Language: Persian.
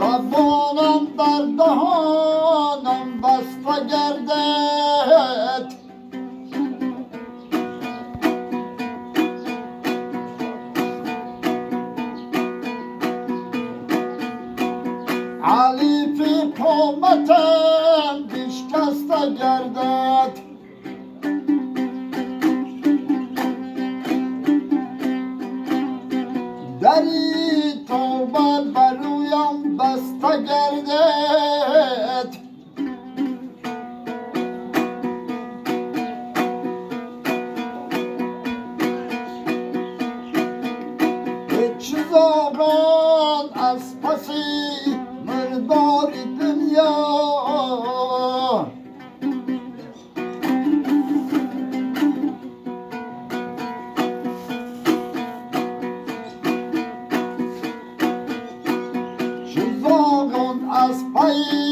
زبانم در دهانم بسته گردد، علیف قامتم بشکسته گردد. دری توبه برویم بسته گردد، هیچ زاغان از پسی مردار دنیا، از پای